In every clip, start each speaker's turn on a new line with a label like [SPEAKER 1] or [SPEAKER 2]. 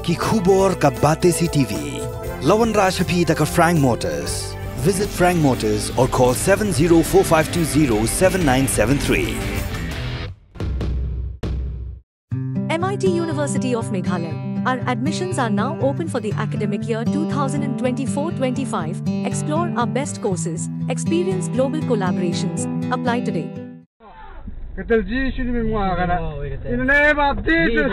[SPEAKER 1] ki khubor ka bate CTV. Lawan Rashaphi da ka Frank Motors. Visit Frank Motors or call 7045207973.
[SPEAKER 2] MIT University of Meghalaya. Our admissions are now open for the academic year 2024-25. Explore our best courses. Experience global collaborations. Apply today.
[SPEAKER 3] Ketel ji sini memang agak. In the name of Jesus.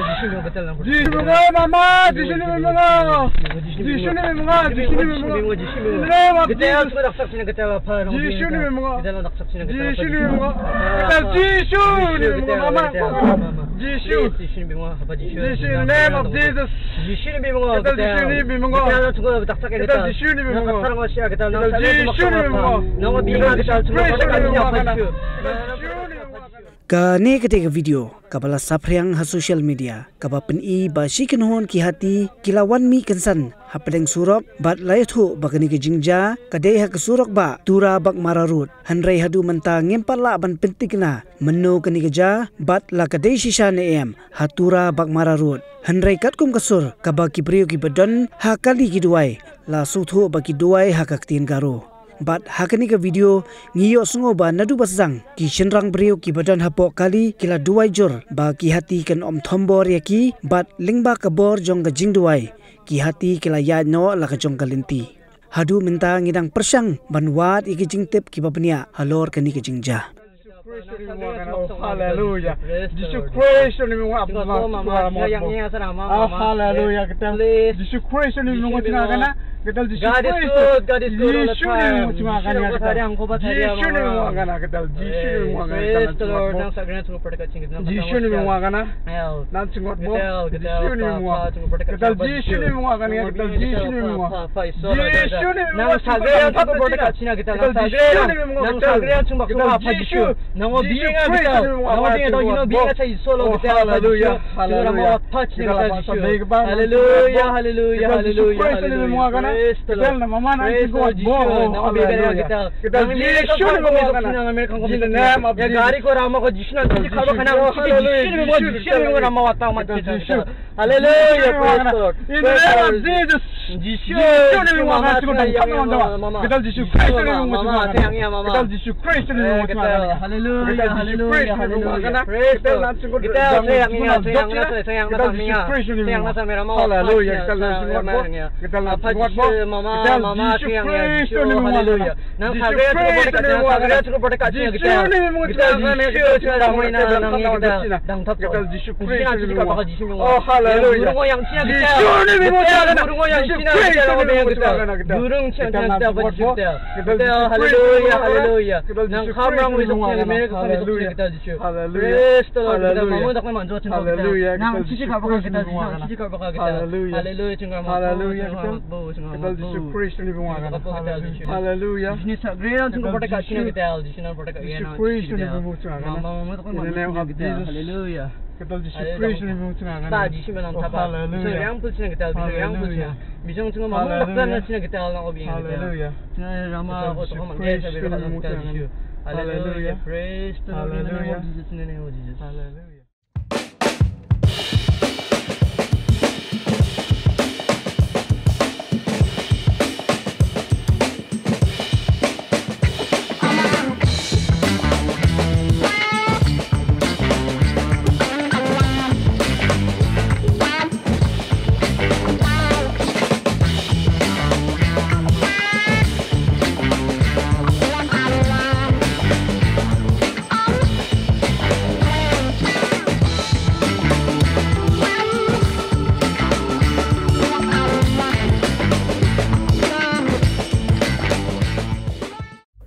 [SPEAKER 3] Ji memang mama, ji sini memang. Ji sini memang, ji sini memang. In the name of Jesus. Ji sini memang. Ji sini memang. Ketel ji sini memang mama. Ji sini. Ji sini in the name of Jesus. Ji sini memang. Ketel ji sini memang. Ketel ji sini memang. Ketel ji sini memang.
[SPEAKER 4] Ka ne ketika video kabala sapriang ha social media kaba peni ba shikin hon ki hati kilawan mi kansan hapadeng surok bat layathu bakani ke jingja kadai ha surok ba tura bak mararut hanrei hadu menta ngempala ban pentikna menno kani keja bat la kadai shisha ne em hatura bak mararut hanrei katkum kasur kaba ki priyo ki badan ha kali ki duai la suthu baki duai ha kaktin garo Bat hakani ka video ngiyo sungo ba nadu basang ki shenrang brio ki badan hapok kali kila duai jor ba ki hati kan om thombor ya ki bat lingba ka bor jong ga jing duai ki hati kila ya no la ka jong kalinti hadu minta ngidang persang banwat iki jing tip ki babnia halor kani ka jingja
[SPEAKER 3] Hallelujah. Jesus Christ ni memang apa Hallelujah. Jesus Christ ni memang cina kana. Ketal Jesus Christ. God is good. Jesus ni memang cina kana. Jesus ni memang kana. Ketal Jesus ni memang kana. Jesus ni memang kana. Nan cingot mo. Jesus ni memang. Ketal Jesus ni memang kana. Ketal Jesus ni memang. Jesus ni memang. Nang sagrean tu berdekat cina kita. Nang sagrean cuma kita apa Jesus. Namo being a namo being a you know being a solo hallelujah hallelujah hallelujah hallelujah hallelujah praise the Lord mama na ko namo being kita Jesus in the name of Jesus gari ko rama ko Jesus na khalo khana Jesus mo rama wata mat hallelujah praise the Lord in the name of Jesus Jesus ni mo ma kita Jesus Christ ni mo ma kita Jesus Christ ni mo hallelujah hallelujah hallelujah praise the Lord kita sayang nasa mera mau hallelujah kita mama hallelujah nang sagre cukup berdekat kita oh hallelujah hallelujah hallelujah nang khamrang hallelujah praise the Lord kita mau tak manjot hallelujah nang sisi ka baka kita hallelujah hallelujah kita Jesus Christ ni bukan hallelujah ini sagrean tu berdekat sini kita di sini berdekat Jesus Christ ni bukan mama tak manjot hallelujah kita Jesus Christ ni bukan tak di sini nang tapa yang pun sini kita yang pun bijang tu mama tak nak sini kita nang obing hallelujah rama tu manjot kita hallelujah praise the Lord in the name of Jesus in the name of Jesus hallelujah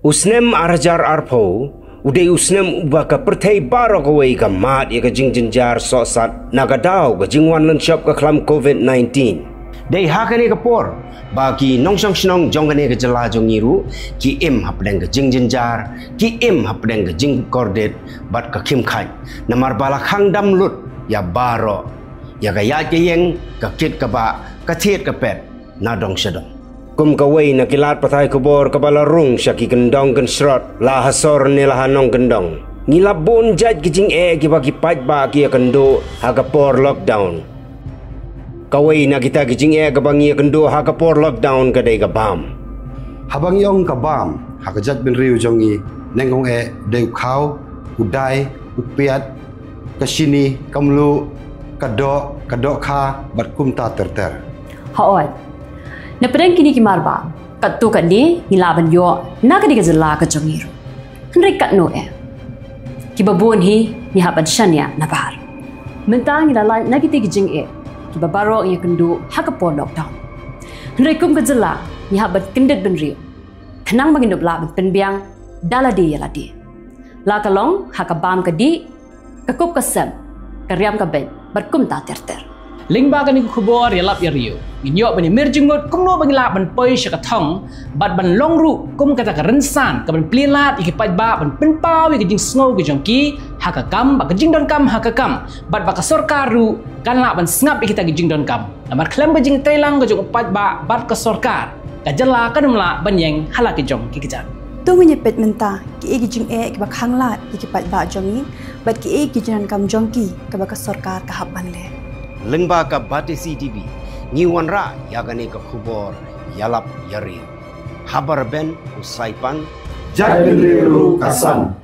[SPEAKER 5] Usnem arjar arpo uday usnem ubaka perthai barok away ka mat ya ka jingjinjar sosat nagadao ka jingwan lanshop ka klam COVID-19 day hakane ka por bagi nongsang snong jongane ka jala jongiru ki im hapdeng ka jingjinjar ki im hapdeng ka jing kordet bat ka kim khai namar bala khang dam lut ya baro ya ka ya yeng ka kit ka ba ka thiet ka pet na dong shadong kum kawai na kilat patay kubor kabalarung siya ki kendong kensrot la hasor nila hanong kendong ngilabon jad kijing ki bagi paj ba ki kendo haga por lockdown kawai na kita gijing ka bangi kendo ha ka por lockdown ka dei ka bam
[SPEAKER 6] habang yong ka bam ha ka jat bin riu jongi nengong deu khau udai upiat kasini kamlu kadok kha bat kumta terter
[SPEAKER 7] haot na pedang kini ki marba kat tu kat ni ngilaban yo na ka diga jela ka jongi henry kat no ki babon hi ni haban shania na bar mentang ngilala na ki gijing ki babaro ya kendu ha ka por lockdown henry kum ka jela ni haban kendet ben riu thanang bangin dobla ben penbiang daladi ya ladi la kalong ha ka bam ka di ka kop ka sem ka riam ka ben berkum ta terter
[SPEAKER 8] lingba kan ku khubor ya lap ya riu inyo bani merjingot kum no bangila ban poi shaka thong bat ban longru kum kata ka rensan ka ban plilat iki pai ba ban penpau iki jing snow ki jongki ha ka kam ba ka jing don kam ha ka kam bat ba ka sarkar ru kan la ban snap iki ta ki jing don kam amar klam ba jing tailang ka jong pai ba bat ka sarkar ka jala ka dumla ban yeng hala ki jong ki kijan
[SPEAKER 9] Tunggu pet menta ki egi jing ki bak hangla ki pat ba jongi bat ki egi jinan kam jongki ka bak sarkar ka haban le
[SPEAKER 5] lengba ka Batesi TV ni wanra yagane ka khubor yalap yari habar ben usaipan
[SPEAKER 6] jat bin riu kasan